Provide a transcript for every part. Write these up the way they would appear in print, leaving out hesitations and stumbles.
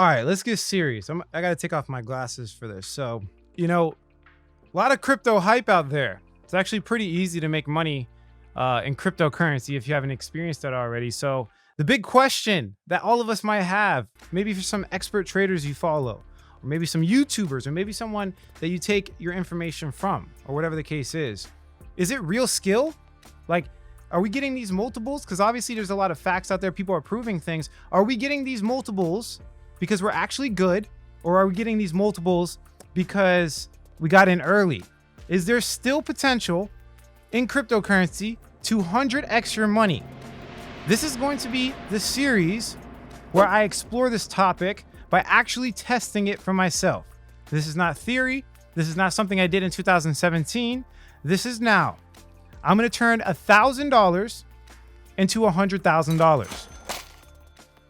All right, let's get serious. I got to take off my glasses for this. So, a lot of crypto hype out there. It's actually pretty easy to make money in cryptocurrency if you haven't experienced that already. So, the big question that all of us might have, maybe for some expert traders you follow, or maybe some YouTubers, or maybe someone that you take your information from, or whatever the case is it real skill? Like, are we getting these multiples? Because obviously there's a lot of facts out there. People are proving things. Are we getting these multiples because we're actually good, or are we getting these multiples because we got in early? Is there still potential in cryptocurrency to 100x your money? This is going to be the series where I explore this topic by actually testing it for myself. This is not theory. This is not something I did in 2017. This is now. I'm going to turn $1,000 into $100,000.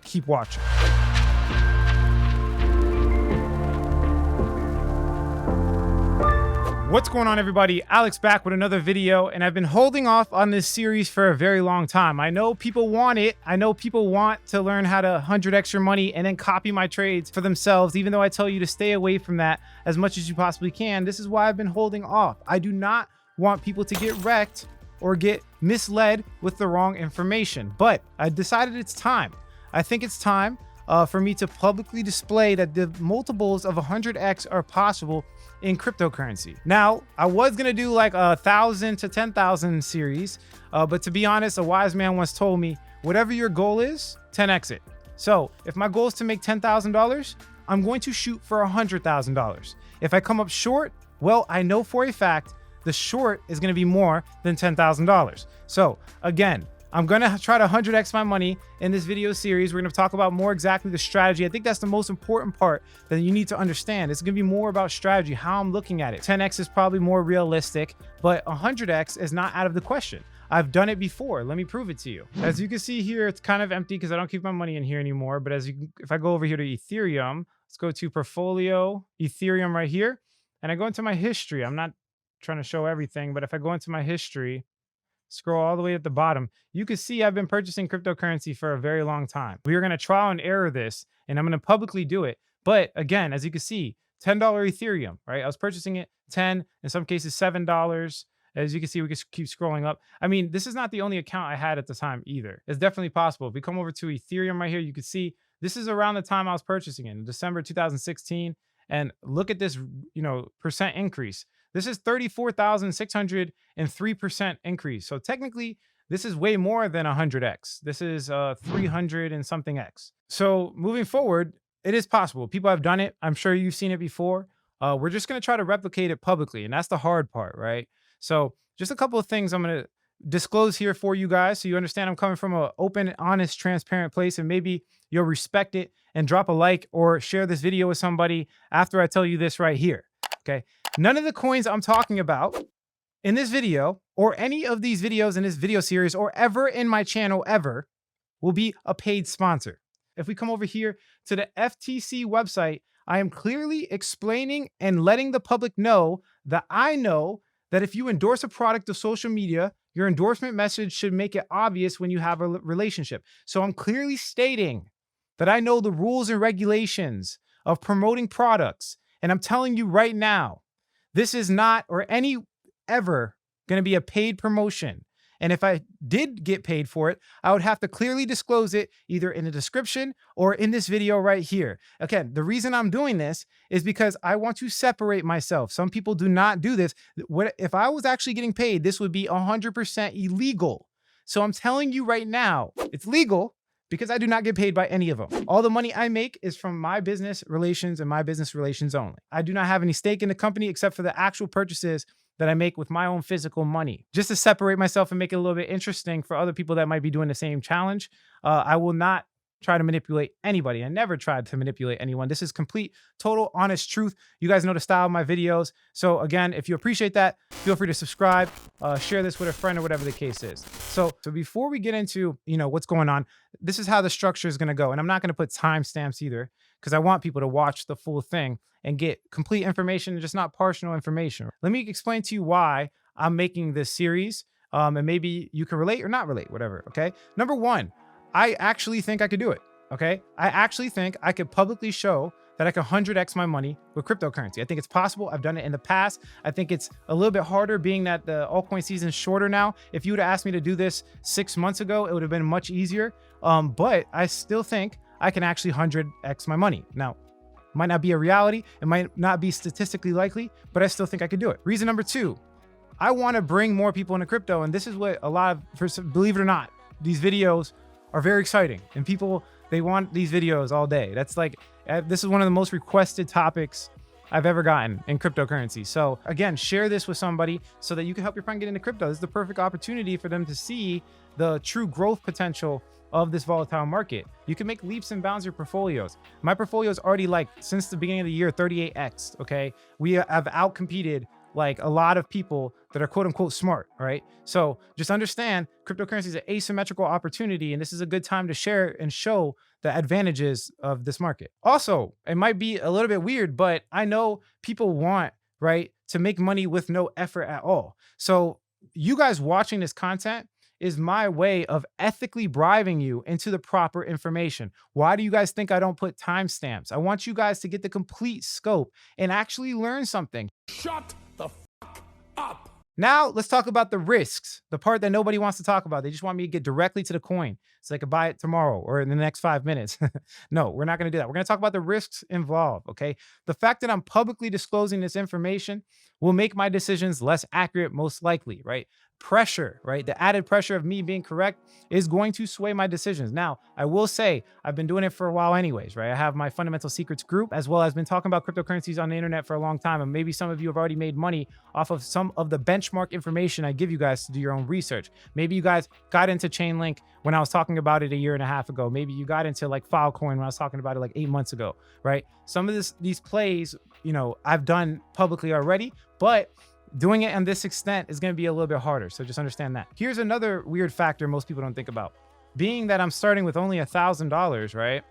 Keep watching. What's going on, everybody? Alex back with another video, and I've been holding off on this series for a very long time. I know people want it. I know people want to learn how to 100x your money and then copy my trades for themselves, even though I tell you to stay away from that as much as you possibly can. This is why I've been holding off. I do not want people to get wrecked or get misled with the wrong information, but I decided it's time. I think it's time for me to publicly display that the multiples of 100x are possible in cryptocurrency. Now, I was gonna do like 1,000 to 10,000 series, but to be honest, a wise man once told me, whatever your goal is, 10x it. So if my goal is to make $10,000, I'm going to shoot for $100,000. If I come up short, well, I know for a fact the short is gonna be more than $10,000. So again, I'm gonna try to 100x my money in this video series. We're gonna talk about more exactly the strategy. I think that's the most important part that you need to understand. It's gonna be more about strategy, how I'm looking at it. 10x is probably more realistic, but 100x is not out of the question. I've done it before. Let me prove it to you. As you can see here, it's kind of empty because I don't keep my money in here anymore. But if I go over here to Ethereum, let's go to portfolio, Ethereum right here. And I go into my history. I'm not trying to show everything, but if I go into my history, scroll all the way at the bottom, you can see I've been purchasing cryptocurrency for a very long time. We are going to trial and error this, and I'm going to publicly do it. But again, as you can see, $10 Ethereum, right? I was purchasing it 10, in some cases $7. As you can see, we can keep scrolling up. I mean, this is not the only account I had at the time either. It's definitely possible. If we come over to Ethereum right here, you can see this is around the time I was purchasing it in December 2016. And look at this, percent increase. This is 34,603% increase. So technically, this is way more than 100x. This is 300 and something x. So moving forward, it is possible. People have done it. I'm sure you've seen it before. We're just going to try to replicate it publicly. And that's the hard part, right? So just a couple of things I'm going to disclose here for you guys so you understand I'm coming from an open, honest, transparent place, and maybe you'll respect it and drop a like or share this video with somebody after I tell you this right here. Okay. None of the coins I'm talking about in this video or any of these videos in this video series or ever in my channel ever will be a paid sponsor. If we come over here to the FTC website, I am clearly explaining and letting the public know that I know that if you endorse a product of social media, your endorsement message should make it obvious when you have a relationship. So I'm clearly stating that I know the rules and regulations of promoting products. And I'm telling you right now, this is not or any ever going to be a paid promotion. And if I did get paid for it, I would have to clearly disclose it either in the description or in this video right here. Again, the reason I'm doing this is because I want to separate myself. Some people do not do this. If I was actually getting paid, this would be 100% illegal. So I'm telling you right now, it's legal because I do not get paid by any of them. All the money I make is from my business relations and my business relations only. I do not have any stake in the company except for the actual purchases that I make with my own physical money. Just to separate myself and make it a little bit interesting for other people that might be doing the same challenge, I will not try to manipulate anybody. I never tried to manipulate anyone. This is complete, total, honest truth. You guys know the style of my videos. So again, if you appreciate that, feel free to subscribe, share this with a friend or whatever the case is. So before we get into, what's going on, this is how the structure is going to go. And I'm not going to put timestamps either, because I want people to watch the full thing and get complete information, just not partial information. Let me explain to you why I'm making this series, and maybe you can relate or not relate, whatever, okay? Number one, I actually think I could do it. Okay. I actually think I could publicly show that I can 100x my money with cryptocurrency. I think it's possible. I've done it in the past. I think it's a little bit harder being that the altcoin season is shorter now. If you would have asked me to do this 6 months ago, it would have been much easier. But I still think I can actually 100x my money. Now, might not be a reality. It might not be statistically likely, but I still think I could do it. Reason number two, I want to bring more people into crypto. And this is what a lot of, believe it or not, these videos are very exciting. And people, they want these videos all day. That's like, this is one of the most requested topics I've ever gotten in cryptocurrency. So again, share this with somebody so that you can help your friend get into crypto. This is the perfect opportunity for them to see the true growth potential of this volatile market. You can make leaps and bounds your portfolios. My portfolio is already like, since the beginning of the year, 38x, okay? We have outcompeted like a lot of people that are quote unquote smart, right? So just understand cryptocurrency is an asymmetrical opportunity, and this is a good time to share and show the advantages of this market. Also, it might be a little bit weird, but I know people want, right, to make money with no effort at all. So you guys watching this content is my way of ethically bribing you into the proper information. Why do you guys think I don't put timestamps? I want you guys to get the complete scope and actually learn something. Shut the fuck up. Now, let's talk about the risks, the part that nobody wants to talk about. They just want me to get directly to the coin so they could buy it tomorrow or in the next 5 minutes. No, we're not going to do that. We're going to talk about the risks involved, okay? The fact that I'm publicly disclosing this information will make my decisions less accurate, most likely, right? Pressure, right? The added pressure of me being correct is going to sway my decisions. Now, I will say I've been doing it for a while anyways, right? I have my Fundamental Secrets group, as well as been talking about cryptocurrencies on the internet for a long time. And maybe some of you have already made money off of some of the benchmark information I give you guys to do your own research. Maybe you guys got into Chainlink when I was talking about it a year and a half ago. Maybe you got into like Filecoin when I was talking about it like 8 months ago, right? Some of these plays, you know, I've done publicly already, but doing it on this extent is going to be a little bit harder. So just understand that. Here's another weird factor most people don't think about. Being that I'm starting with only $1,000, right?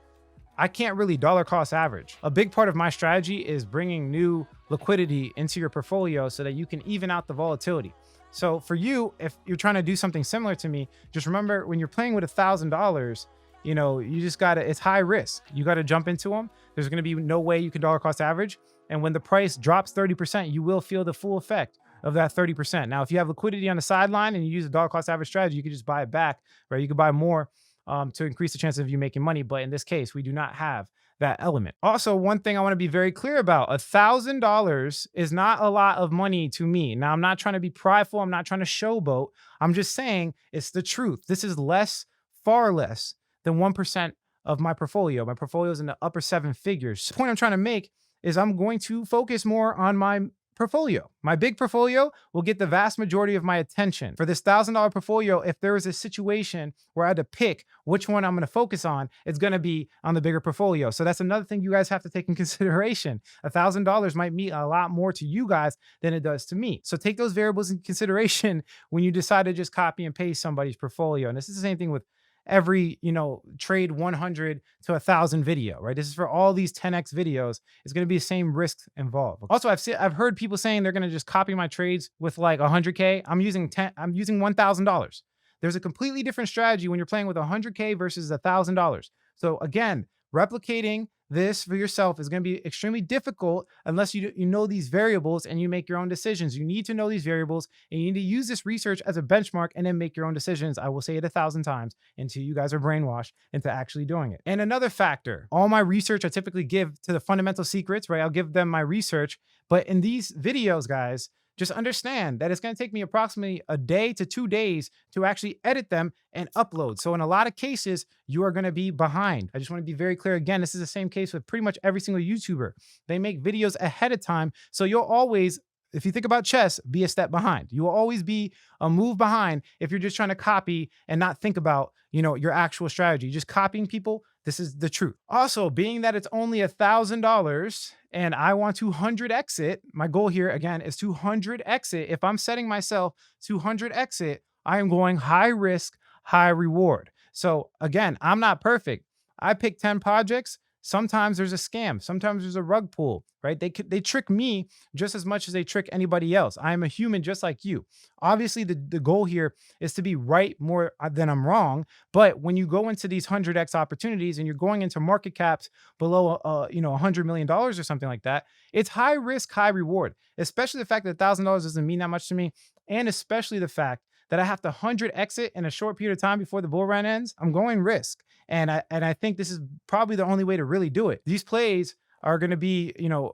I can't really dollar cost average. A big part of my strategy is bringing new liquidity into your portfolio so that you can even out the volatility. So for you, if you're trying to do something similar to me, just remember when you're playing with $1,000, you know, you just gotta, it's high risk. You gotta jump into them. There's gonna be no way you can dollar cost average. And when the price drops 30%, you will feel the full effect of that 30%. Now, if you have liquidity on the sideline and you use a dollar cost average strategy, you can just buy it back, right? You could buy more to increase the chances of you making money. But in this case, we do not have that element. Also, one thing I want to be very clear about, $1,000 is not a lot of money to me. Now, I'm not trying to be prideful. I'm not trying to showboat. I'm just saying it's the truth. This is less, far less than 1% of my portfolio. My portfolio is in the upper seven figures. The point I'm trying to make is I'm going to focus more on my portfolio. My big portfolio will get the vast majority of my attention. For this $1,000 portfolio, if there is a situation where I had to pick which one I'm going to focus on, it's going to be on the bigger portfolio. So that's another thing you guys have to take in consideration. $1,000 might mean a lot more to you guys than it does to me. So take those variables in consideration when you decide to just copy and paste somebody's portfolio. And this is the same thing with every, you know, trade 100 to 1,000 video, right? This is for all these 10x videos. It's going to be the same risks involved. Also, I've heard people saying they're going to just copy my trades with like 100K. I'm using $1,000. There's a completely different strategy when you're playing with 100K versus $1,000. So again, replicating this for yourself is going to be extremely difficult unless you know these variables and you make your own decisions. You need to know these variables and you need to use this research as a benchmark and then make your own decisions. I will say it 1,000 times until you guys are brainwashed into actually doing it. And another factor, all my research I typically give to the Fundamental Secrets, right? I'll give them my research, but in these videos, guys, just understand that it's going to take me approximately a day to 2 days to actually edit them and upload. So in a lot of cases, you are going to be behind. I just want to be very clear. Again, this is the same case with pretty much every single YouTuber. They make videos ahead of time. So you'll always, if you think about chess, be a step behind. You will always be a move behind if you're just trying to copy and not think about, you know, your actual strategy. Just copying people, this is the truth. Also, being that it's only $1,000 and I want to 100x it, my goal here again is to 100x it. If I'm setting myself to 100x it, I am going high risk, high reward. So again, I'm not perfect. I picked 10 projects Sometimes there's a scam. Sometimes there's a rug pull, right? They trick me just as much as they trick anybody else. I am a human just like you. Obviously, the goal here is to be right more than I'm wrong. But when you go into these 100x opportunities and you're going into market caps below, $100 million or something like that, it's high risk, high reward. Especially the fact that $1,000 doesn't mean that much to me, and especially the fact that I have to 100 exit in a short period of time before the bull run ends. I'm going risk, and I think this is probably the only way to really do it. These plays are going to be,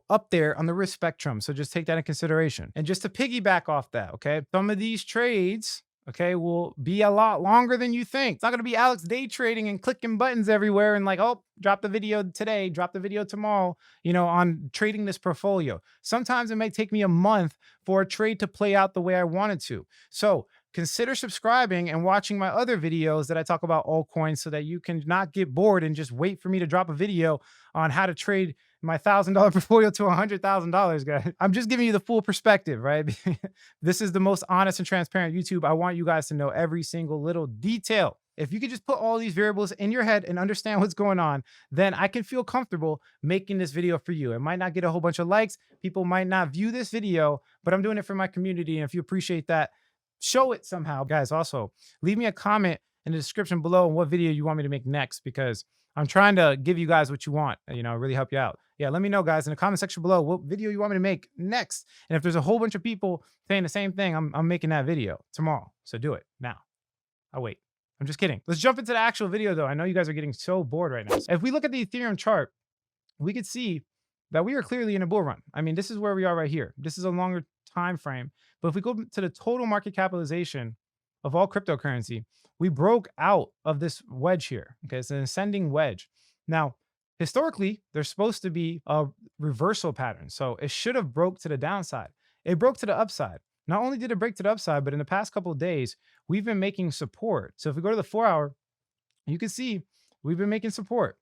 up there on the risk spectrum. So just take that in consideration. And just to piggyback off that, okay, some of these trades, okay, will be a lot longer than you think. It's not going to be Alex day trading and clicking buttons everywhere and like, oh, drop the video today, drop the video tomorrow, on trading this portfolio. Sometimes it may take me a month for a trade to play out the way I wanted to. So consider subscribing and watching my other videos that I talk about altcoins so that you can not get bored and just wait for me to drop a video on how to trade my $1,000 portfolio to $100,000, guys. I'm just giving you the full perspective, right? This is the most honest and transparent YouTube. I want you guys to know every single little detail. If you could just put all these variables in your head and understand what's going on, then I can feel comfortable making this video for you. It might not get a whole bunch of likes. People might not view this video, but I'm doing it for my community. And if you appreciate that, show it somehow. Guys, also leave me a comment in the description below on what video you want me to make next, because I'm trying to give you guys what you want, really help you out. Yeah, let me know, guys, in the comment section below what video you want me to make next. And if there's a whole bunch of people saying the same thing, I'm making that video tomorrow. So do it now. I'll wait. I'm just kidding. Let's jump into the actual video, though. I know you guys are getting so bored right now. If we look at the Ethereum chart, we could see that we are clearly in a bull run. I mean, this is where we are right here. This is a longer time frame. But if we go to the total market capitalization of all cryptocurrency, we broke out of this wedge here. Okay, it's an ascending wedge. Now, historically, there's supposed to be a reversal pattern. So it should have broke to the downside. It broke to the upside. Not only did it break to the upside, but in the past couple of days, we've been making support. So if we go to the 4-hour, you can see we've been making support.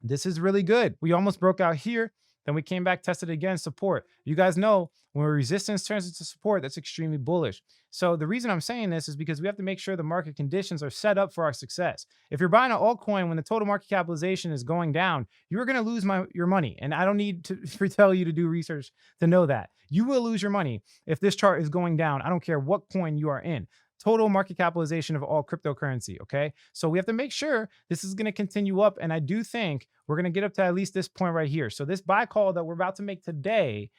This is really good. We almost broke out here. Then we came back, tested again, support. You guys know when resistance turns into support, that's extremely bullish. So the reason I'm saying this is because we have to make sure the market conditions are set up for our success. If you're buying an altcoin when the total market capitalization is going down, you're going to lose your money. And I don't need to tell you to do research to know that. You will lose your money if this chart is going down. I don't care what coin you are in. Total market capitalization of all cryptocurrency, okay? So we have to make sure this is going to continue up, and I do think we're going to get up to at least this point right here. So this buy call that we're about to make today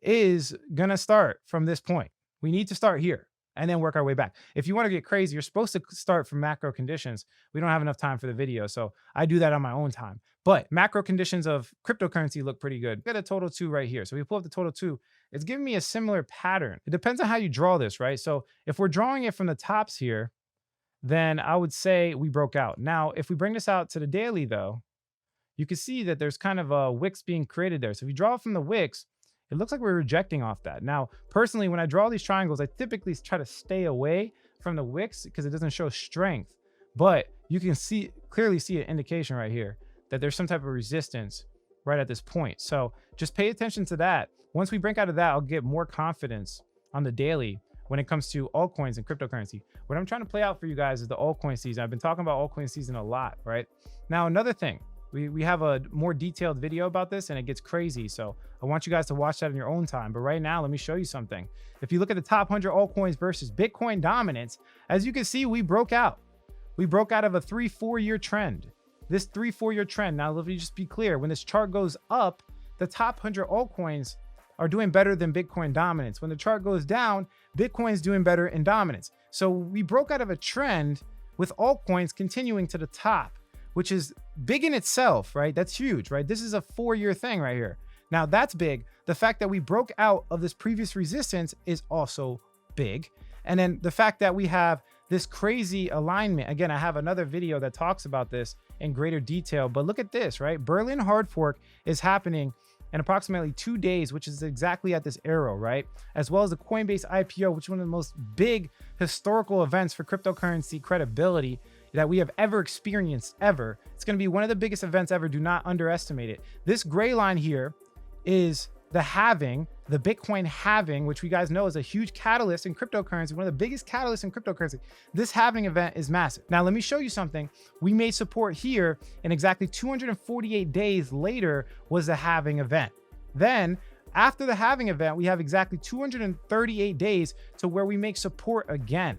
is going to start from this point. We need to start here and then work our way back. If you want to get crazy, you're supposed to start from macro conditions. We don't have enough time for the video, so I do that on my own time. But macro conditions of cryptocurrency look pretty good. Look at a total 2 right here. So we pull up the total 2. It's giving me a similar pattern. It depends on how you draw this, right? So if we're drawing it from the tops here, then I would say we broke out. Now, if we bring this out to the daily, though, you can see that there's kind of a wicks being created there. So if you draw it from the wicks, it looks like we're rejecting off that. Now, personally, when I draw these triangles, I typically try to stay away from the wicks because it doesn't show strength. But you can clearly see an indication right here that there's some type of resistance right at this point. So just pay attention to that. Once we break out of that, I'll get more confidence on the daily when it comes to altcoins and cryptocurrency. What I'm trying to play out for you guys is the altcoin season. I've been talking about altcoin season a lot, right? Now, another thing, we have a more detailed video about this and it gets crazy. So I want you guys to watch that in your own time. But right now, let me show you something. If you look at the top 100 altcoins versus Bitcoin dominance, as you can see, we broke out. We broke out of a 3-4 year trend. This 3-4 year trend. Now, let me just be clear. When this chart goes up, the top 100 altcoins are doing better than Bitcoin dominance. When the chart goes down, Bitcoin's doing better in dominance. So we broke out of a trend with altcoins continuing to the top, which is big in itself, right? That's huge, right? This is a 4-year thing right here. Now that's big. The fact that we broke out of this previous resistance is also big. And then the fact that we have this crazy alignment. Again, I have another video that talks about this in greater detail, but look at this, right? Berlin hard fork is happening in approximately 2 days, which is exactly at this arrow, right? As well as the Coinbase IPO, which is one of the most big historical events for cryptocurrency credibility that we have ever experienced ever. It's going to be one of the biggest events ever. Do not underestimate it. This gray line here is the halving, the Bitcoin halving, which we guys know is a huge catalyst in cryptocurrency, one of the biggest catalysts in cryptocurrency. This halving event is massive. Now, let me show you something. We made support here, and exactly 248 days later was the halving event. Then, after the halving event, we have exactly 238 days to where we make support again.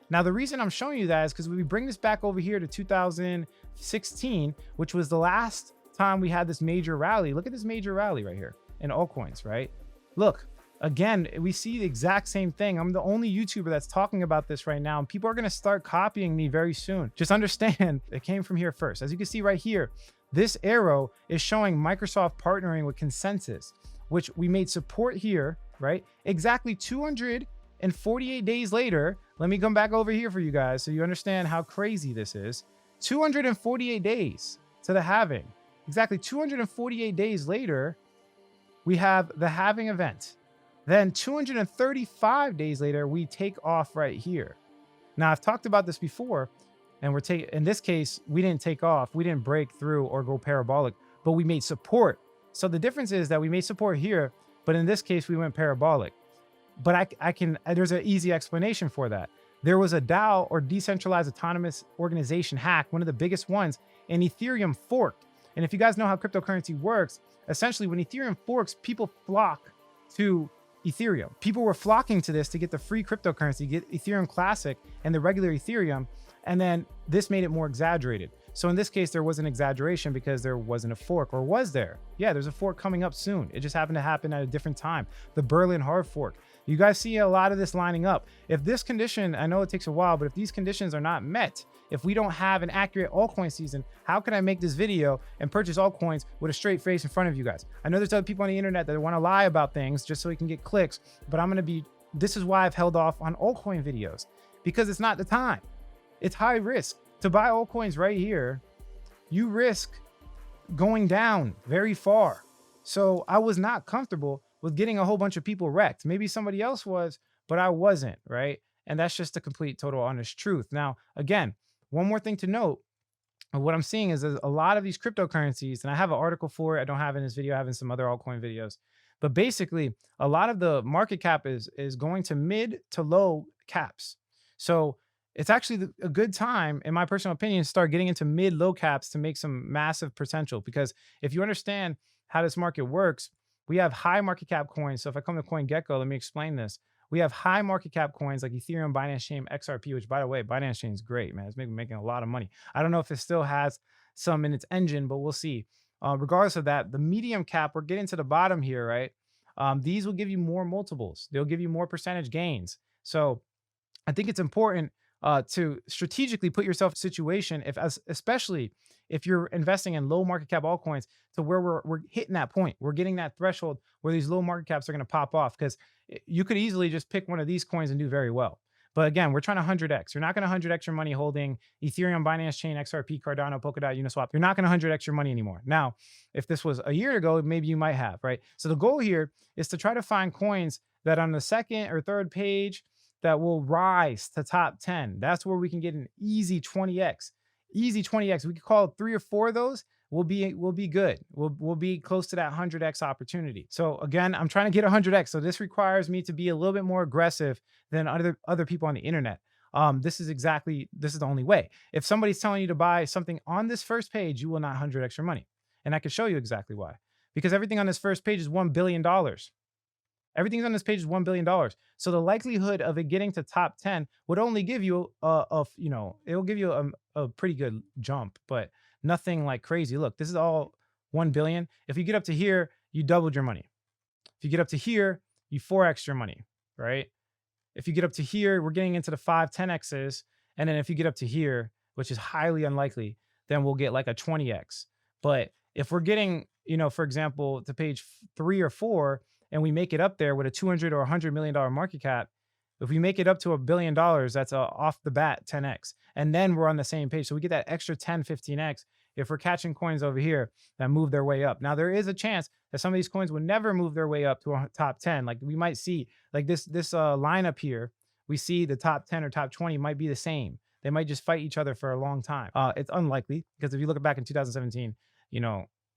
Now, the reason I'm showing you that is because we bring this back over here to 2016, which was the last time we had this major rally. Look at this major rally right here in altcoins, right? Look, again, we see the exact same thing. I'm the only YouTuber that's talking about this right now, and people are going to start copying me very soon. Just understand, it came from here first. As you can see right here, this arrow is showing Microsoft partnering with Consensus, which we made support here, right? Exactly 248 days later. Let me come back over here for you guys so you understand how crazy this is. 248 days to the halving. Exactly 248 days later, we have the halving event. Then 235 days later, we take off right here. Now, I've talked about this before, and in this case, we didn't take off. We didn't break through or go parabolic, but we made support. So the difference is that we made support here, but in this case, we went parabolic. But there's an easy explanation for that. There was a DAO, or decentralized autonomous organization hack, one of the biggest ones, and Ethereum forked. And if you guys know how cryptocurrency works, essentially when Ethereum forks, people flock to Ethereum. People were flocking to this to get the free cryptocurrency, get Ethereum Classic and the regular Ethereum. And then this made it more exaggerated. So in this case, there was an exaggeration because there wasn't a fork, or was there? Yeah, there's a fork coming up soon. It just happened to happen at a different time. The Berlin hard fork. You guys see a lot of this lining up. If this condition, I know it takes a while, but if these conditions are not met, if we don't have an accurate altcoin season, how can I make this video and purchase altcoins with a straight face in front of you guys? I know there's other people on the internet that want to lie about things just so we can get clicks, but this is why I've held off on altcoin videos, because it's not the time. It's high risk. To buy altcoins right here, you risk going down very far. So I was not comfortable with getting a whole bunch of people wrecked. Maybe somebody else was, but I wasn't, right? And that's just the complete, total, honest truth. Now, again, one more thing to note, what I'm seeing is a lot of these cryptocurrencies, and I have an article for it. I don't have it in this video, I have in some other altcoin videos. But basically, a lot of the market cap is going to mid to low caps. So it's actually a good time, in my personal opinion, to start getting into mid low caps to make some massive potential. Because if you understand how this market works, we have high market cap coins. So if I come to CoinGecko, let me explain this. We have high market cap coins like Ethereum, Binance Chain, XRP, which, by the way, Binance Chain is great, man. It's making a lot of money. I don't know if it still has some in its engine, but we'll see. Regardless of that, the medium cap, we're getting to the bottom here, right? These will give you more multiples. They'll give you more percentage gains. So I think it's important to strategically put yourself in a situation, especially if you're investing in low market cap altcoins, to where we're hitting that point. We're getting that threshold where these low market caps are going to pop off, because you could easily just pick one of these coins and do very well. But again, we're trying to 100x. You're not going to 100x your money holding Ethereum, Binance Chain, XRP, Cardano, Polkadot, Uniswap. You're not going to 100x your money anymore. Now, if this was a year ago, maybe you might have, right? So the goal here is to try to find coins that on the second or third page that will rise to top 10. That's where we can get an easy 20x. Easy 20x. We could call 3 or 4 of those. We'll be good. We'll be close to that 100x opportunity. So again, I'm trying to get 100x. So this requires me to be a little bit more aggressive than other people on the internet. This is the only way. If somebody's telling you to buy something on this first page, you will not 100x your money. And I can show you exactly why. Because everything on this first page is $1 billion. Everything on this page is $1 billion. So the likelihood of it getting to top 10 would only give you it'll give you a pretty good jump, but nothing like crazy. Look, this is all 1 billion. If you get up to here, you doubled your money. If you get up to here, you 4x your money, right? If you get up to here, we're getting into the 5, 10x's. And then if you get up to here, which is highly unlikely, then we'll get like a 20x. But if we're getting, for example, to page 3 or 4, and we make it up there with a $200 or $100 million market cap, if we make it up to $1 billion, that's off the bat 10x. And then we're on the same page. So we get that extra 10, 15x if we're catching coins over here that move their way up. Now, there is a chance that some of these coins would never move their way up to a top 10. Like we might see, like this lineup here, we see the top 10 or top 20 might be the same. They might just fight each other for a long time. It's unlikely, because if you look back in 2017,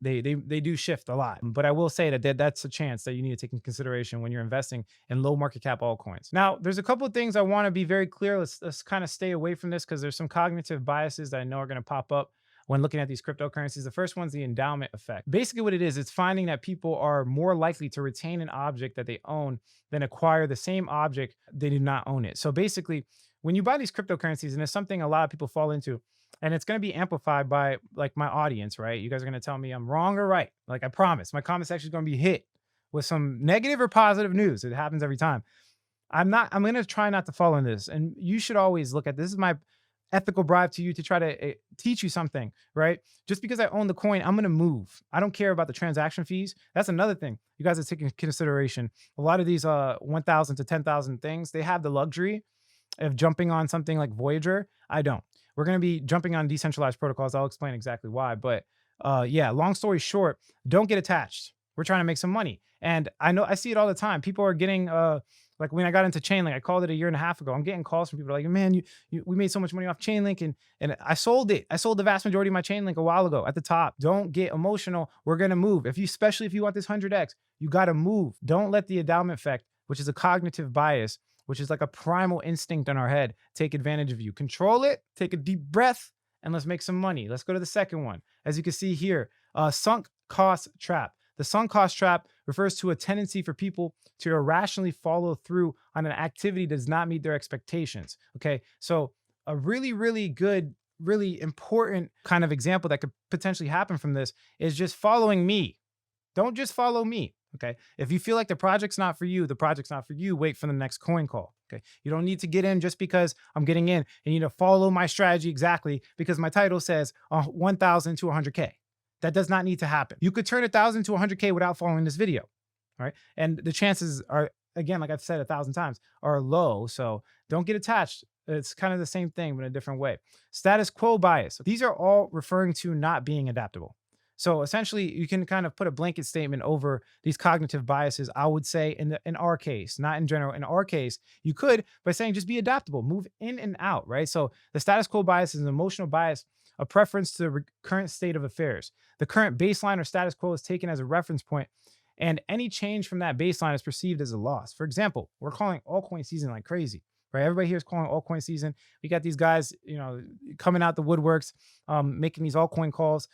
They do shift a lot. But I will say that that's a chance that you need to take in consideration when you're investing in low market cap altcoins. Now, there's a couple of things I want to be very clear. Let's kind of stay away from this because there's some cognitive biases that I know are going to pop up when looking at these cryptocurrencies. The first one's the endowment effect. Basically, what it is, it's finding that people are more likely to retain an object that they own than acquire the same object they do not own it. So basically, when you buy these cryptocurrencies, and it's something a lot of people fall into, and it's going to be amplified by like my audience, right? You guys are going to tell me I'm wrong or right. Like I promise, my comment section is going to be hit with some negative or positive news. It happens every time. I'm going to try not to fall in this. And you should always look at this. This is my ethical bribe to you to try to teach you something, right? Just because I own the coin, I'm going to move. I don't care about the transaction fees. That's another thing you guys are taking into consideration. A lot of these 1,000 to 10,000 things, they have the luxury of jumping on something like Voyager. I don't. We're going to be jumping on decentralized protocols. I'll explain exactly why. But yeah, long story short, don't get attached. We're trying to make some money. And I know I see it all the time. People are getting like when I got into Chainlink, I called it a year and a half ago. I'm getting calls from people like, man, we made so much money off Chainlink, and I sold it. I sold the vast majority of my Chainlink a while ago at the top. Don't get emotional. We're gonna move. Especially if you want this 100x, you gotta move. Don't let the endowment effect, which is a cognitive bias, which is like a primal instinct in our head, take advantage of you. Control it, take a deep breath, and let's make some money. Let's go to the second one. As you can see here, sunk cost trap. The sunk cost trap refers to a tendency for people to irrationally follow through on an activity that does not meet their expectations. Okay, so a really, really good, really important kind of example that could potentially happen from this is just following me. Don't just follow me. Okay. If you feel like the project's not for you, the project's not for you, wait for the next coin call. Okay. You don't need to get in just because I'm getting in, and you need to follow my strategy exactly because my title says 1,000 to 100K. That does not need to happen. You could turn 1,000 to 100K without following this video. All right. And the chances are, again, like I've said 1,000 times, are low. So don't get attached. It's kind of the same thing, but in a different way. Status quo bias. These are all referring to not being adaptable. So essentially, you can kind of put a blanket statement over these cognitive biases. I would say in our case, not in general, in our case, you could by saying just be adaptable, move in and out, right? So the status quo bias is an emotional bias, a preference to the current state of affairs. The current baseline or status quo is taken as a reference point, and any change from that baseline is perceived as a loss. For example, we're calling altcoin season like crazy, right? Everybody here is calling altcoin season. We got these guys, coming out the woodworks, making these altcoin calls.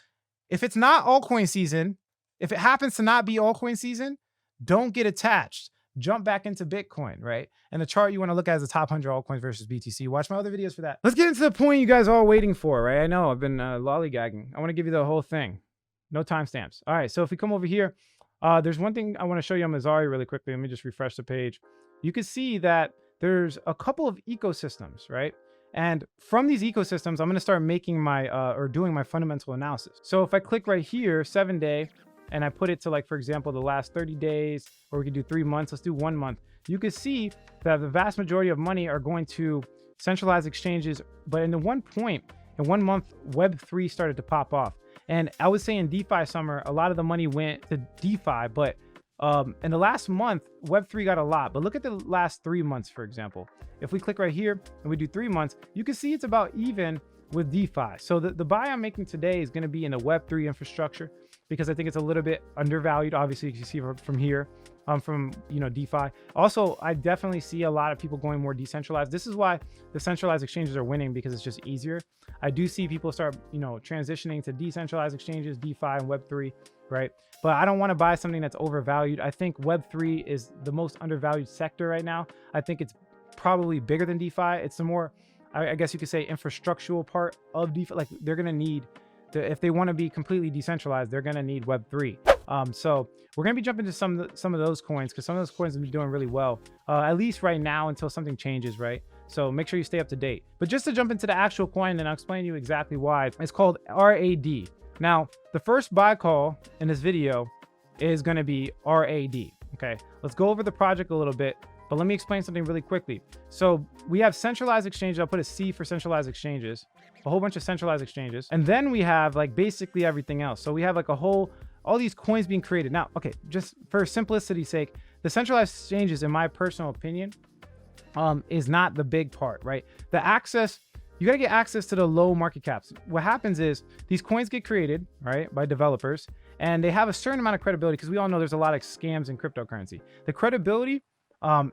If it's not altcoin season, if it happens to not be altcoin season, don't get attached. Jump back into Bitcoin, right? And the chart you want to look at is the top 100 altcoins versus BTC. Watch my other videos for that. Let's get into the point you guys are all waiting for, right? I know I've been lollygagging. I want to give you the whole thing. No timestamps. All right, so if we come over here, there's one thing I want to show you on Mazari really quickly. Let me just refresh the page. You can see that there's a couple of ecosystems, right? And from these ecosystems, I'm going to start making my or doing my fundamental analysis. So if I click right here, 7-day, and I put it to, like, for example, the last 30 days, or we could do 3 months. Let's do 1 month. You can see that the vast majority of money are going to centralized exchanges. But in the one point, in 1 month, Web3 started to pop off. And I would say in DeFi summer, a lot of the money went to DeFi, but in the last month, Web3 got a lot. But look at the last 3 months, for example. If we click right here and we do 3 months, you can see it's about even with DeFi. So the buy I'm making today is going to be in the Web3 infrastructure because I think it's a little bit undervalued. Obviously, you can see from here, from DeFi. Also, I definitely see a lot of people going more decentralized. This is why the centralized exchanges are winning, because it's just easier. I do see people start transitioning to decentralized exchanges, DeFi and Web3, right? But I don't want to buy something that's overvalued. I think Web3 is the most undervalued sector right now. I think it's probably bigger than DeFi. It's the more, I guess you could say, infrastructural part of DeFi. Like, they're going to need to, if they want to be completely decentralized, they're going to need Web3. So we're going to be jumping to some of those coins, because some of those coins have been doing really well, at least right now, until something changes, right? So make sure you stay up to date. But just to jump into the actual coin, and I'll explain to you exactly why. It's called RAD. Now, the first buy call in this video is going to be RAD. Okay, let's go over the project a little bit, but let me explain something really quickly. So we have centralized exchanges. I'll put a C for centralized exchanges, a whole bunch of centralized exchanges. And then we have like basically everything else. So we have like all these coins being created. Now, okay, just for simplicity's sake, the centralized exchanges, in my personal opinion, is not the big part, right? The access, you got to get access to the low market caps. What happens is these coins get created, right, by developers, and they have a certain amount of credibility because we all know there's a lot of scams in cryptocurrency. The credibility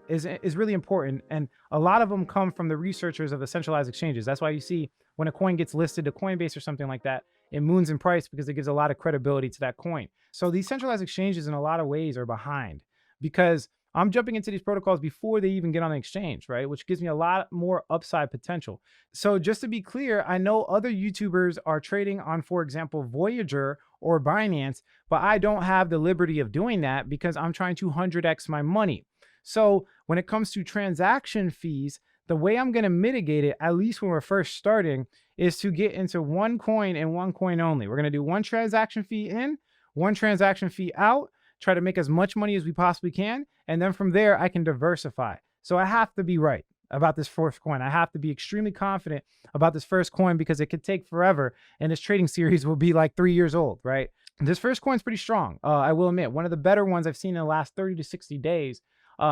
is really important, and a lot of them come from the researchers of the centralized exchanges. That's why you see when a coin gets listed to Coinbase or something like that, it moons in price because it gives a lot of credibility to that coin. So these centralized exchanges, in a lot of ways, are behind because I'm jumping into these protocols before they even get on the exchange, right? Which gives me a lot more upside potential. So just to be clear, I know other YouTubers are trading on, for example, Voyager or Binance, but I don't have the liberty of doing that because I'm trying to 100x my money. So when it comes to transaction fees, the way I'm going to mitigate it, at least when we're first starting, is to get into one coin and one coin only. We're going to do one transaction fee in, one transaction fee out, try to make as much money as we possibly can. And then from there, I can diversify. So I have to be right about this first coin. I have to be extremely confident about this first coin because it could take forever. And this trading series will be like 3 years old, right? This first coin's pretty strong. I will admit, one of the better ones I've seen in the last 30 to 60 days.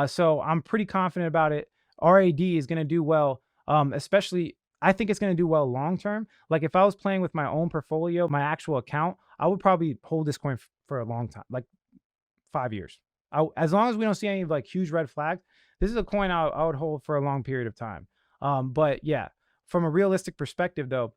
So I'm pretty confident about it. RAD is going to do well, especially I think it's going to do well long term. Like if I was playing with my own portfolio, my actual account, I would probably hold this coin for a long time, like 5 years. As long as we don't see any like huge red flags, this is a coin I would hold for a long period of time. But yeah, from a realistic perspective, though,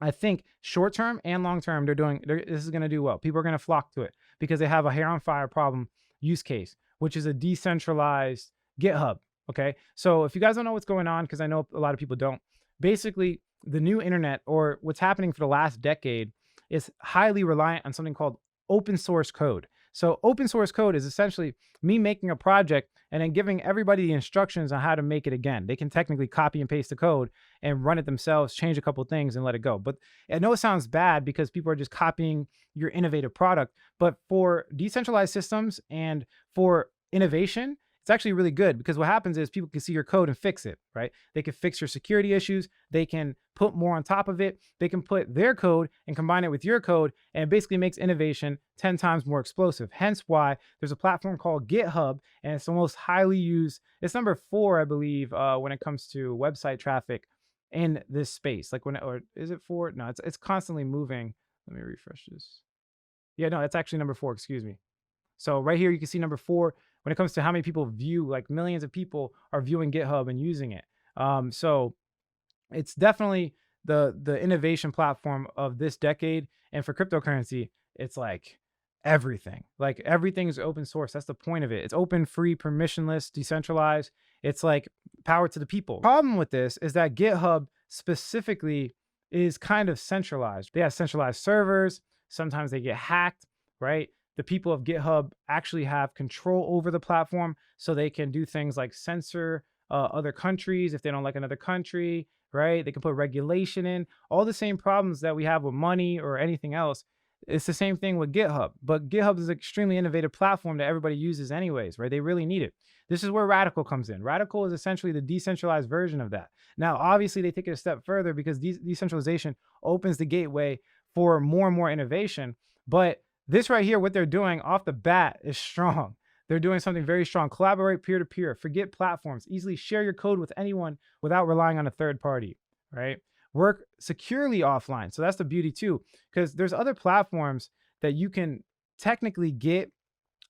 I think short term and long term, this is going to do well. People are going to flock to it because they have a hair on fire problem use case, which is a decentralized GitHub. Okay. So if you guys don't know what's going on, because I know a lot of people don't, basically the new internet or what's happening for the last decade is highly reliant on something called open source code. So open source code is essentially me making a project and then giving everybody the instructions on how to make it again. They can technically copy and paste the code and run it themselves, change a couple things and let it go. But I know it sounds bad because people are just copying your innovative product, but for decentralized systems and for innovation, it's actually really good because what happens is people can see your code and fix it, right? They can fix your security issues. They can put more on top of it. They can put their code and combine it with your code, and it basically makes innovation 10 times more explosive. Hence why there's a platform called GitHub, and it's the most highly used. It's number 4, I believe, when it comes to website traffic in this space. Like or is it 4? No, it's constantly moving. Let me refresh this. Yeah, no, it's actually number 4, excuse me. So right here, you can see number 4 when it comes to how many people view, like millions of people are viewing GitHub and using it. So it's definitely the innovation platform of this decade. And for cryptocurrency, it's like everything. Like everything is open source. That's the point of it. It's open, free, permissionless, decentralized. It's like power to the people. Problem with this is that GitHub specifically is kind of centralized. They have centralized servers. Sometimes they get hacked, right? The people of GitHub actually have control over the platform, so they can do things like censor other countries if they don't like another country, right? They can put regulation in, all the same problems that we have with money or anything else. It's the same thing with GitHub, but GitHub is an extremely innovative platform that everybody uses anyways, right? They really need it. This is where Radical comes in. Radical is essentially the decentralized version of that. Now, obviously, they take it a step further because decentralization opens the gateway for more and more innovation, but this right here, what they're doing off the bat is strong. They're doing something very strong. Collaborate peer-to-peer. Forget platforms. Easily share your code with anyone without relying on a third party, right? Work securely offline. So that's the beauty too, because there's other platforms that you can technically get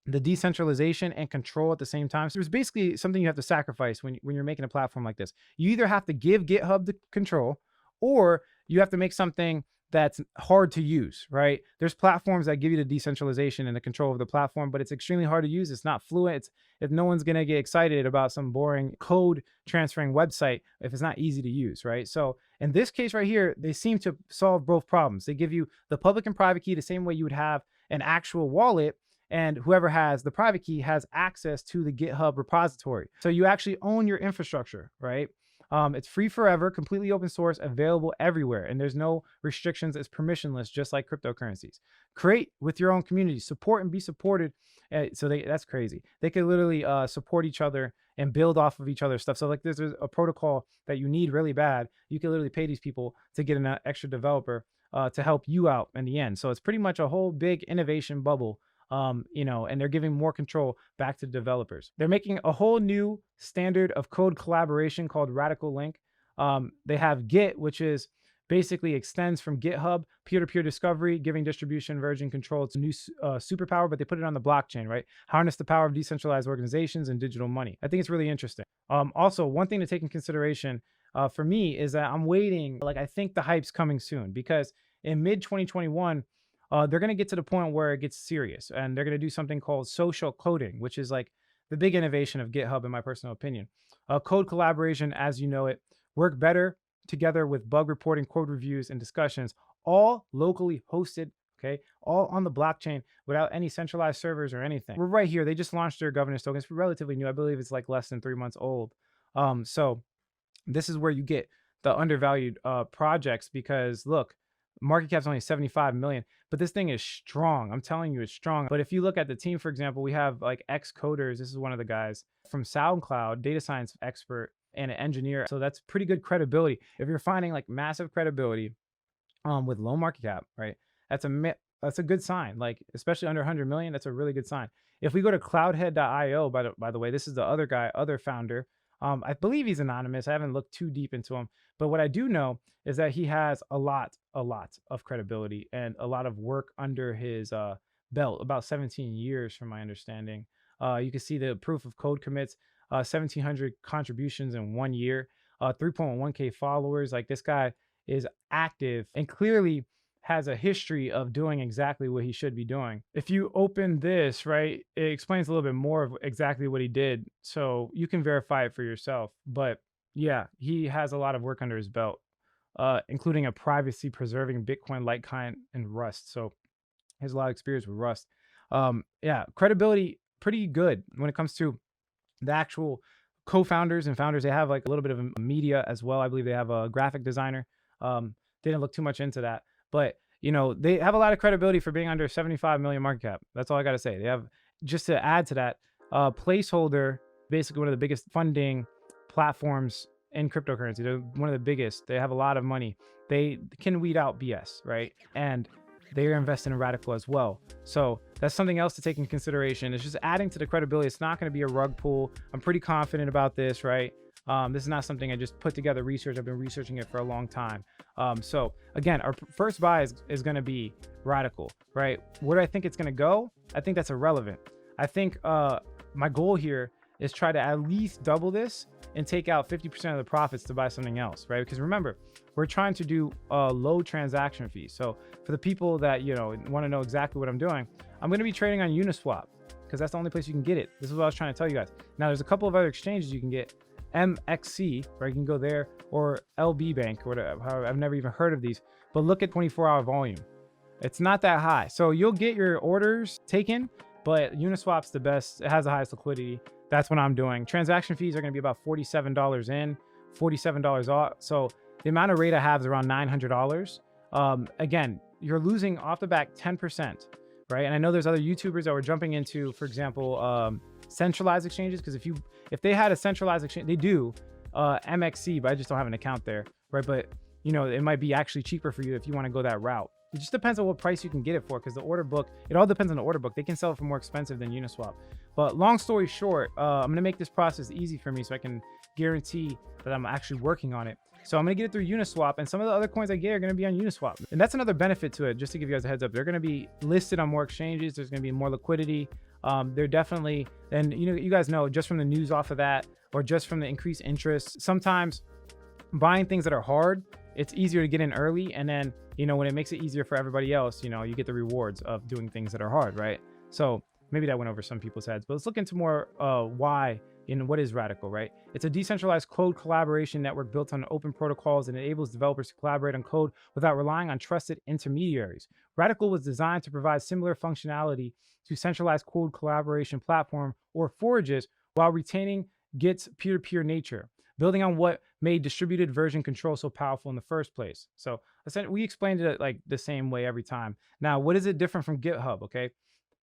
the decentralization and control at the same time. So there's basically something you have to sacrifice when you're making a platform like this. You either have to give GitHub the control or you have to make something that's hard to use, right? There's platforms that give you the decentralization and the control of the platform, but it's extremely hard to use. It's not fluent. If no one's going to get excited about some boring code transferring website if it's not easy to use, right? So in this case right here, they seem to solve both problems. They give you the public and private key the same way you would have an actual wallet, and whoever has the private key has access to the GitHub repository. So you actually own your infrastructure, right? It's free forever, completely open source, available everywhere, and there's no restrictions. It's permissionless, just like cryptocurrencies. Create with your own community, support and be supported. That's crazy. They could literally support each other and build off of each other's stuff. So like there's a protocol that you need really bad. You can literally pay these people to get an extra developer to help you out in the end. So it's pretty much a whole big innovation bubble. And they're giving more control back to developers. They're making a whole new standard of code collaboration called Radical Link. They have Git, which is basically extends from GitHub peer-to-peer discovery, giving distribution version control to new superpower, but they put it on the blockchain, right? Harness the power of decentralized organizations and digital money. I think it's really interesting. Also, one thing to take in consideration for me is that I'm waiting. Like, I think the hype's coming soon because in mid 2021, they're going to get to the point where it gets serious and they're going to do something called social coding, which is like the big innovation of GitHub, in my personal opinion. Code collaboration, as you know it, work better together with bug reporting, code reviews, and discussions, all locally hosted. Okay, all on the blockchain without any centralized servers or anything. We're right here. They just launched their governance token. It's relatively new. I believe it's like less than 3 months old. So this is where you get the undervalued projects because look, market cap's only 75 million, but this thing is strong. I'm telling you, it's strong. But if you look at the team, for example, we have like ex coders. This is one of the guys from SoundCloud, data science expert and an engineer. So that's pretty good credibility. If you're finding like massive credibility with low market cap, right? That's a good sign. Like especially under 100 million, that's a really good sign. If we go to cloudhead.io, by the way, this is the other guy, other founder. I believe he's anonymous. I haven't looked too deep into him, but what I do know is that he has a lot of credibility and a lot of work under his belt. About 17 years, from my understanding. You can see the proof of code commits, 1,700 contributions in 1 year, 3.1K followers. Like this guy is active and clearly has a history of doing exactly what he should be doing. If you open this, right, it explains a little bit more of exactly what he did. So you can verify it for yourself. But yeah, he has a lot of work under his belt, including a privacy preserving Bitcoin Litecoin and Rust. So he has a lot of experience with Rust. Yeah, credibility pretty good when it comes to the actual co-founders and founders. They have like a little bit of media as well. I believe they have a graphic designer. Didn't look too much into that, but you know, they have a lot of credibility for being under 75 million market cap. That's all I got to say. They have, just to add to that, Placeholder, basically one of the biggest funding platforms in cryptocurrency. They're one of the biggest. They have a lot of money. They can weed out BS, right? And they are investing in Radical as well. So that's something else to take in consideration. It's just adding to the credibility. It's not going to be a rug pull. I'm pretty confident about this, right? This is not something I just put together research. I've been researching it for a long time. So again, our first buy is going to be Radical, right? Where do I think it's going to go? I think that's irrelevant. I think my goal here is try to at least double this and take out 50% of the profits to buy something else, right? Because remember, we're trying to do low transaction fees. So for the people that, you know, want to know exactly what I'm doing, I'm going to be trading on Uniswap because that's the only place you can get it. This is what I was trying to tell you guys. Now, there's a couple of other exchanges you can get. MXC, right? You can go there, or LB Bank, or whatever. I've never even heard of these, but look at 24-hour volume. It's not that high. So you'll get your orders taken, but Uniswap's the best. It has the highest liquidity. That's what I'm doing. Transaction fees are going to be about $47 in, $47 off. So the amount of rate I have is around $900. Again, you're losing off the back 10%, right? And I know there's other YouTubers that were jumping into, for example, centralized exchanges, because if they had a centralized exchange, they do MXC, but I just don't have an account there, right? But you know, it might be actually cheaper for you if you want to go that route. It just depends on what price you can get it for, because the order book, it all depends on the order book. They can sell it for more expensive than Uniswap. But long story short, I'm going to make this process easy for me so I can guarantee that I'm actually working on it. So I'm going to get it through Uniswap, and some of the other coins I get are going to be on Uniswap. And that's another benefit to it, just to give you guys a heads up. They're going to be listed on more exchanges. There's going to be more liquidity. They're definitely, and you know, you guys know, just from the news off of that, or just from the increased interest, sometimes buying things that are hard, it's easier to get in early. And then, you know, when it makes it easier for everybody else, you know, you get the rewards of doing things that are hard, right? So maybe that went over some people's heads, but let's look into more why in what is Radical, right? It's a decentralized code collaboration network built on open protocols and enables developers to collaborate on code without relying on trusted intermediaries. Radical was designed to provide similar functionality to centralized code collaboration platform or Forages while retaining Git's peer-to-peer nature, building on what made distributed version control so powerful in the first place. So we explained it like the same way every time. Now, what is it different from GitHub, okay?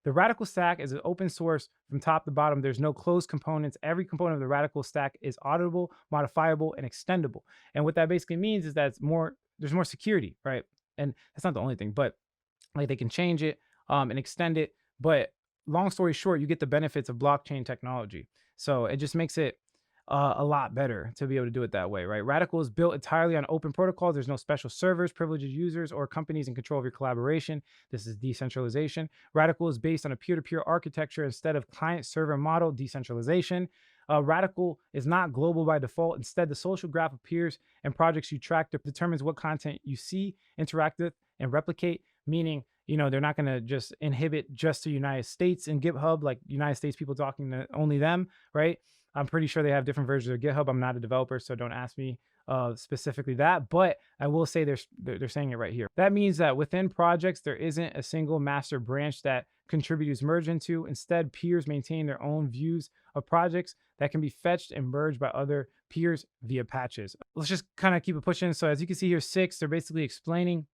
The Radical stack is an open source from top to bottom. There's no closed components. Every component of the Radical stack is auditable, modifiable, and extendable. And what that basically means is that there's more security, right? And that's not the only thing, but like they can change it and extend it. But long story short, you get the benefits of blockchain technology. So it just makes it a lot better to be able to do it that way, right? Radical is built entirely on open protocols. There's no special servers, privileged users, or companies in control of your collaboration. This is decentralization. Radical is based on a peer-to-peer architecture instead of client-server model decentralization. Radical is not global by default. Instead, the social graph of peers and projects you track determines what content you see, interact with, and replicate, meaning they're not going to just inhibit just the United States in GitHub, like United States people talking to only them, right? I'm pretty sure they have different versions of GitHub. I'm not a developer, so don't ask me specifically that. But I will say they're saying it right here. That means that within projects, there isn't a single master branch that contributors merge into. Instead, peers maintain their own views of projects that can be fetched and merged by other peers via patches. Let's just kind of keep it pushing. So as you can see here, 6, they're basically explaining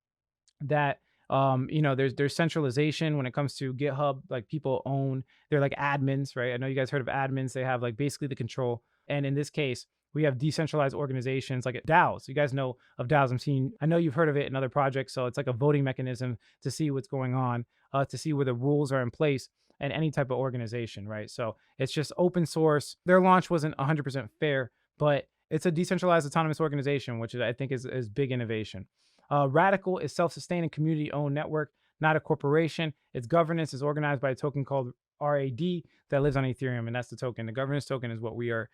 that there's centralization when it comes to GitHub. Like people own, they're like admins, right? I know you guys heard of admins. They have like basically the control. And in this case, we have decentralized organizations like DAOs. You guys know of DAOs. I know you've heard of it in other projects. So it's like a voting mechanism to see what's going on, to see where the rules are in place and any type of organization, right? So it's just open source. Their launch wasn't 100% fair, but it's a decentralized autonomous organization, which I think is big innovation. Radical is self-sustaining community-owned network, not a corporation. Its governance is organized by a token called RAD that lives on Ethereum, and that's the token. The governance token is what we are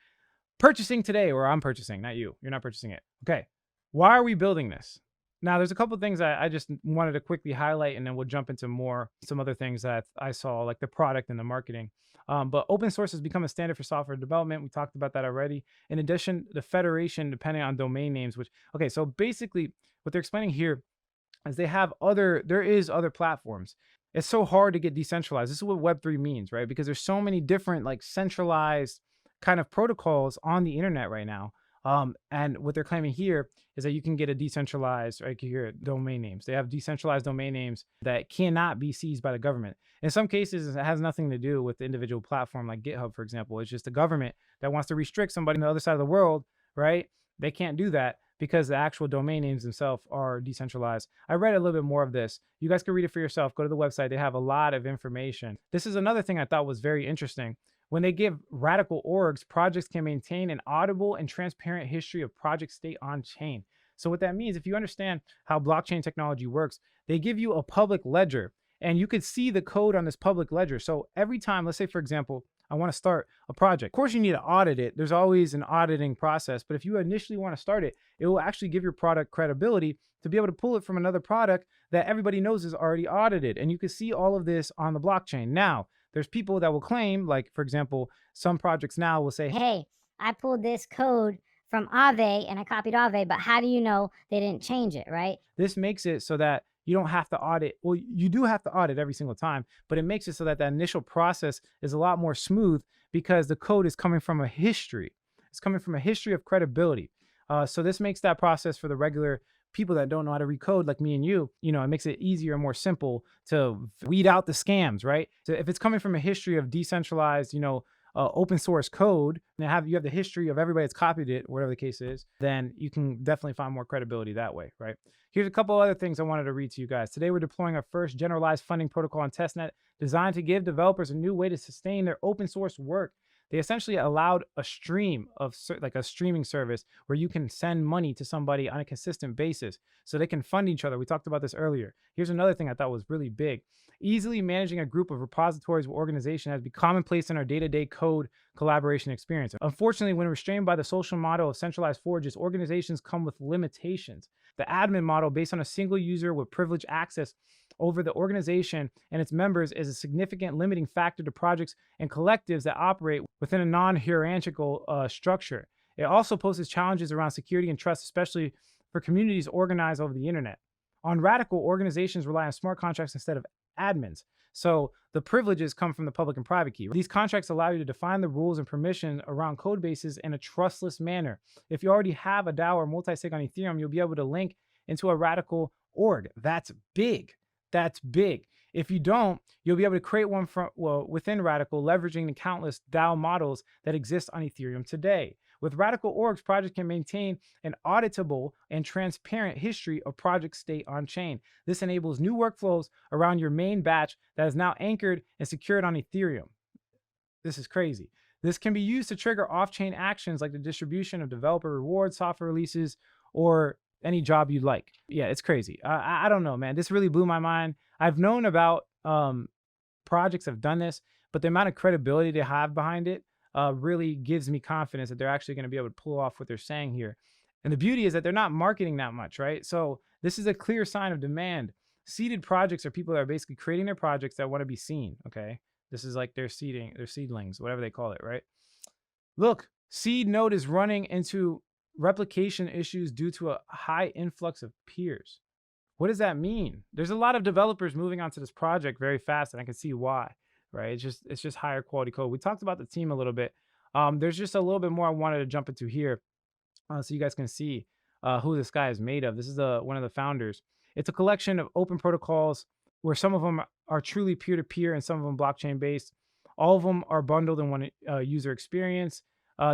purchasing today, or I'm purchasing, not you. You're not purchasing it. Okay. Why are we building this? Now, there's a couple of things I just wanted to quickly highlight, and then we'll jump into some other things that I saw, like the product and the marketing. But open source has become a standard for software development. We talked about that already. In addition, the federation, depending on domain names, okay, so basically what they're explaining here is there is other platforms. It's so hard to get decentralized. This is what Web3 means, right? Because there's so many different like centralized kind of protocols on the internet right now. And what they're claiming here is that you can get a decentralized, right here, domain names. They have decentralized domain names that cannot be seized by the government. In some cases, it has nothing to do with the individual platform, like GitHub, for example. It's just the government that wants to restrict somebody on the other side of the world, right? They can't do that because the actual domain names themselves are decentralized. I read a little bit more of this. You guys can read it for yourself. Go to the website. They have a lot of information. This is another thing I thought was very interesting. When they give radical orgs, projects can maintain an audible and transparent history of project state on chain. So what that means, if you understand how blockchain technology works, they give you a public ledger and you could see the code on this public ledger. So every time, let's say, for example, I want to start a project. Of course, you need to audit it. There's always an auditing process. But if you initially want to start it, it will actually give your product credibility to be able to pull it from another product that everybody knows is already audited. And you can see all of this on the blockchain. Now, there's people that will claim, like, for example, some projects now will say, hey, I pulled this code from Aave and I copied Aave, but how do you know they didn't change it, right? This makes it so that you don't have to audit. Well, you do have to audit every single time, but it makes it so that that initial process is a lot more smooth because the code is coming from a history. It's coming from a history of credibility. So this makes that process for the regular people that don't know how to recode like me and you, it makes it easier and more simple to weed out the scams, right? So if it's coming from a history of decentralized, open source code, and you have the history of everybody that's copied it, whatever the case is, then you can definitely find more credibility that way, right? Here's a couple other things I wanted to read to you guys. Today, we're deploying our first generalized funding protocol on testnet designed to give developers a new way to sustain their open source work. They essentially allowed a stream of like a streaming service where you can send money to somebody on a consistent basis so they can fund each other. We talked about this earlier. Here's another thing I thought was really big. Easily managing a group of repositories or organization has become commonplace in our day-to-day code collaboration experience. Unfortunately, when restrained by the social model of centralized forages, organizations come with limitations. The admin model, based on a single user with privileged access over the organization and its members, is a significant limiting factor to projects and collectives that operate within a non-hierarchical structure. It also poses challenges around security and trust, especially for communities organized over the internet. On Radical, organizations rely on smart contracts instead of admins. So the privileges come from the public and private key. These contracts allow you to define the rules and permission around code bases in a trustless manner. If you already have a DAO or multi-sig on Ethereum, you'll be able to link into a Radical org. That's big. That's big. If you don't, you'll be able to create one within Radical, leveraging the countless DAO models that exist on Ethereum today. With Radical orgs, projects can maintain an auditable and transparent history of project state on chain. This enables new workflows around your main batch that is now anchored and secured on Ethereum. This is crazy. This can be used to trigger off-chain actions like the distribution of developer rewards, software releases, or any job you like. Yeah, it's crazy. I don't know, man. This really blew my mind. I've known about projects have done this, but the amount of credibility they have behind it really gives me confidence that they're actually going to be able to pull off what they're saying here. And the beauty is that they're not marketing that much, right? So this is a clear sign of demand. Seeded projects are people that are basically creating their projects that want to be seen. Okay, this is like their seedlings, whatever they call it, right? Look, seed node is running into replication issues due to a high influx of peers. What does that mean? There's a lot of developers moving onto this project very fast, and I can see why, right? It's just higher quality code. We talked about the team a little bit. There's just a little bit more I wanted to jump into here, so you guys can see who this guy is made of. This is one of the founders. It's a collection of open protocols where some of them are truly peer-to-peer and some of them blockchain based. All of them are bundled in one user experience.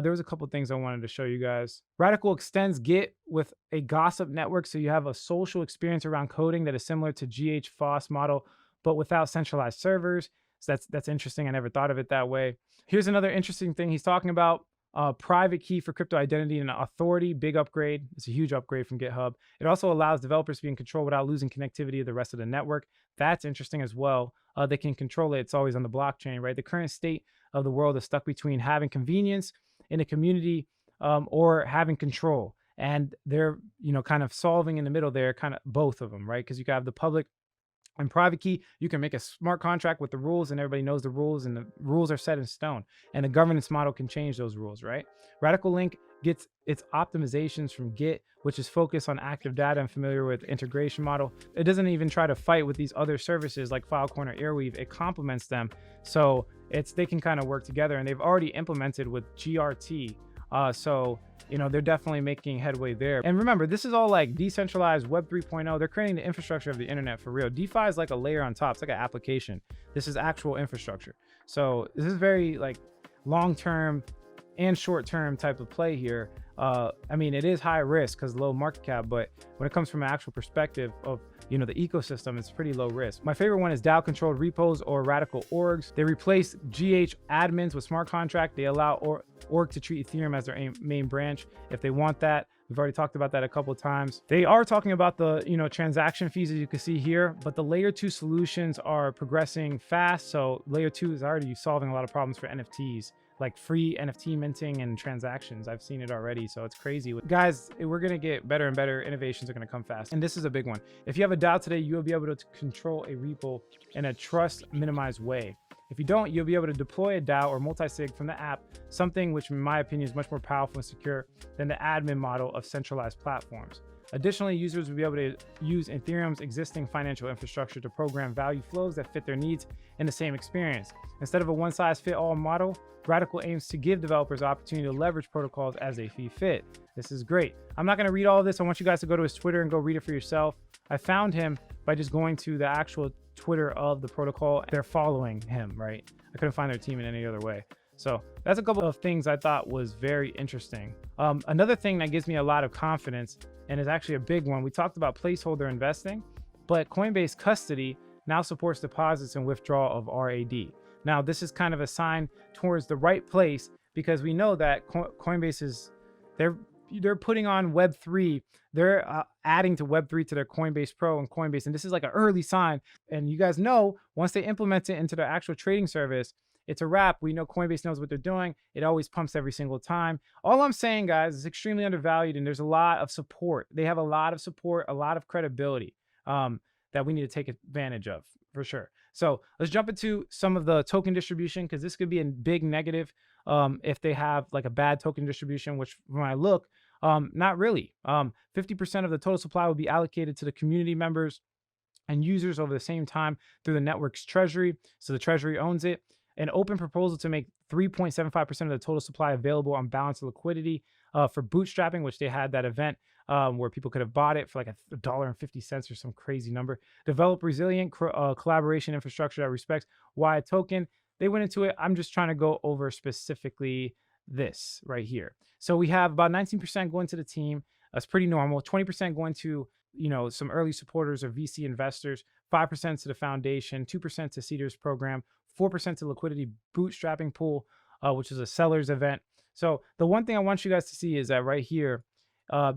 There was a couple things I wanted to show you guys. Radical extends Git with a gossip network, so you have a social experience around coding that is similar to GH model, but without centralized servers. So that's interesting. I never thought of it that way. Here's another interesting thing he's talking about. Private key for crypto identity and authority, big upgrade. It's a huge upgrade from GitHub. It also allows developers to be in control without losing connectivity to the rest of the network. That's interesting as well. They can control it. It's always on the blockchain, right? The current state of the world is stuck between having convenience in a community or having control. And they're, kind of solving in the middle there, kind of both of them, right? Because you have the public and private key. You can make a smart contract with the rules and everybody knows the rules and the rules are set in stone. And the governance model can change those rules, right? Radical Link gets its optimizations from Git, which is focused on active data and familiar with integration model. It doesn't even try to fight with these other services like Filecoin or Airweave. It complements them. So they can kind of work together, and they've already implemented with GRT. So they're definitely making headway there. And remember, this is all like decentralized Web 3.0. They're creating the infrastructure of the internet for real. DeFi is like a layer on top. It's like an application. This is actual infrastructure. So this is very like long-term and short-term type of play here. I mean, it is high risk because low market cap, but when it comes from an actual perspective of the ecosystem, it's pretty low risk. My favorite one is DAO controlled repos or radical orgs. They replace GH admins with smart contract. They allow org to treat Ethereum as their main branch if they want that. We've already talked about that a couple of times. They are talking about the transaction fees, as you can see here, but the layer 2 solutions are progressing fast. So layer 2 is already solving a lot of problems for NFTs, like free NFT minting and transactions. I've seen it already, so it's crazy. Guys, we're gonna get better and better. Innovations are gonna come fast. And this is a big one. If you have a DAO today, you'll be able to control a repo in a trust minimized way. If you don't, you'll be able to deploy a DAO or multi-sig from the app, something which in my opinion is much more powerful and secure than the admin model of centralized platforms. Additionally, users will be able to use Ethereum's existing financial infrastructure to program value flows that fit their needs in the same experience. Instead of a one-size-fits-all model, Radical aims to give developers the opportunity to leverage protocols as they see fit. This is great. I'm not going to read all of this. I want you guys to go to his Twitter and go read it for yourself. I found him by just going to the actual Twitter of the protocol. They're following him, right? I couldn't find their team in any other way. So that's a couple of things I thought was very interesting. Another thing that gives me a lot of confidence, and is actually a big one, we talked about placeholder investing, but Coinbase Custody now supports deposits and withdrawal of RAD. Now, this is kind of a sign towards the right place because we know that Coinbase is, they're putting on Web3. They're adding to Web3 to their Coinbase Pro and Coinbase. And this is like an early sign. And you guys know, once they implement it into their actual trading service, it's a wrap. We know Coinbase knows what they're doing. It always pumps every single time. All I'm saying, guys, is extremely undervalued. And there's a lot of support. They have a lot of support, a lot of credibility that we need to take advantage of for sure. So let's jump into some of the token distribution, because this could be a big negative if they have like a bad token distribution, which when I look, not really. 50% of the total supply will be allocated to the community members and users over the same time through the network's treasury. So the treasury owns it. An open proposal to make 3.75% of the total supply available on balance liquidity for bootstrapping, which they had that event where people could have bought it for like $1.50 or some crazy number. Develop resilient collaboration infrastructure that respects why token. They went into it. I'm just trying to go over specifically this right here. So we have about 19% going to the team. That's pretty normal. 20% going to some early supporters or VC investors, 5% to the foundation, 2% to Seeders program, 4% to liquidity bootstrapping pool, which is a sellers event. So the one thing I want you guys to see is that right here,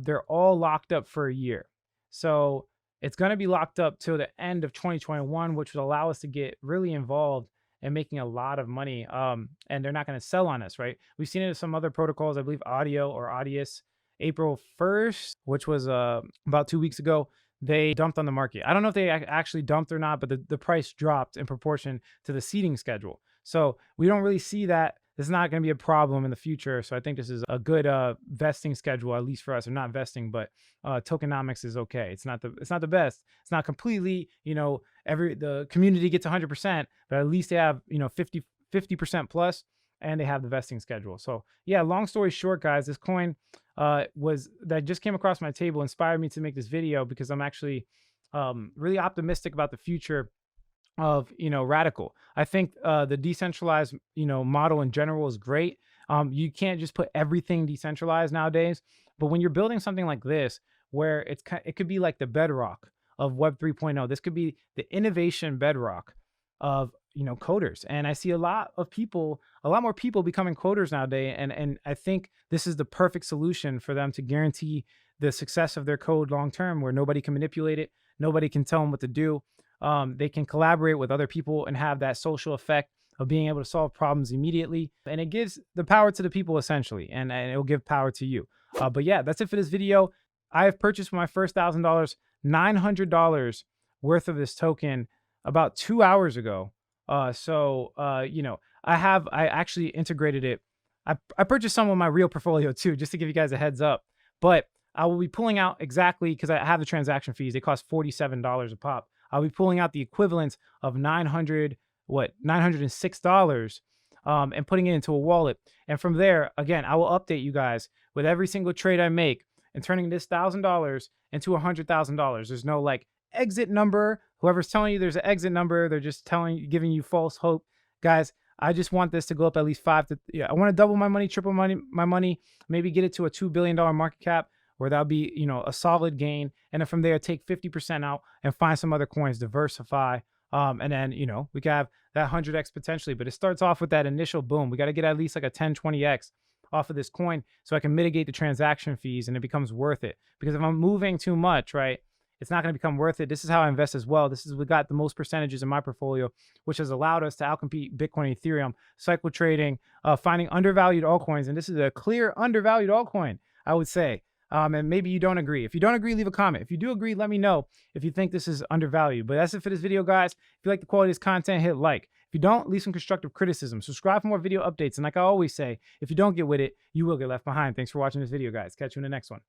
they're all locked up for a year. So it's going to be locked up till the end of 2021, which will allow us to get really involved and making a lot of money. And they're not going to sell on us, right? We've seen it in some other protocols, I believe Audio or Audius, April 1st, which was about 2 weeks ago. They dumped on the market. I don't know if they actually dumped or not, but the price dropped in proportion to the seating schedule. So we don't really see that. This is not going to be a problem in the future. So I think this is a good vesting schedule, at least for us. Or not vesting, but tokenomics is okay. It's not the best. It's not completely, the community gets 100%, but at least they have 50% plus, and they have the vesting schedule. So yeah, long story short, guys, this coin that just came across my table inspired me to make this video, because I'm actually really optimistic about the future of Radical. I think the decentralized model in general is great. You can't just put everything decentralized nowadays, but when you're building something like this, where it could be like the bedrock of Web 3.0, this could be the innovation bedrock of coders. And I see a lot more people becoming coders nowadays, and I think this is the perfect solution for them to guarantee the success of their code long term, where nobody can manipulate it, nobody can tell them what to do. They can collaborate with other people and have that social effect of being able to solve problems immediately. And it gives the power to the people, essentially, and it'll give power to you. But yeah, that's it for this video. I have purchased for my first $1,000, $900 worth of this token about 2 hours ago. I actually integrated it. I purchased some of my real portfolio too, just to give you guys a heads up. But I will be pulling out exactly, because I have the transaction fees. They cost $47 a pop. I'll be pulling out the equivalent of $906, and putting it into a wallet. And from there, again, I will update you guys with every single trade I make, and turning this $1,000 into $100,000. There's no like exit number. Whoever's telling you there's an exit number, they're just giving you false hope. Guys, I just want this to go up at least I want to double my money, triple my money, maybe get it to a $2 billion market cap, where that'll be, a solid gain. And then from there, take 50% out and find some other coins, diversify. And then, we can have that 100x potentially, but it starts off with that initial boom. We got to get at least like a 10, 20x off of this coin, so I can mitigate the transaction fees and it becomes worth it. Because if I'm moving too much, right, it's not going to become worth it. This is how I invest as well. We got the most percentages in my portfolio, which has allowed us to outcompete Bitcoin and Ethereum, cycle trading, finding undervalued altcoins. And this is a clear undervalued altcoin, I would say. And maybe you don't agree. If you don't agree, leave a comment. If you do agree, let me know if you think this is undervalued. But that's it for this video, guys. If you like the quality of this content, hit like. If you don't, leave some constructive criticism. Subscribe for more video updates. And like I always say, if you don't get with it, you will get left behind. Thanks for watching this video, guys. Catch you in the next one.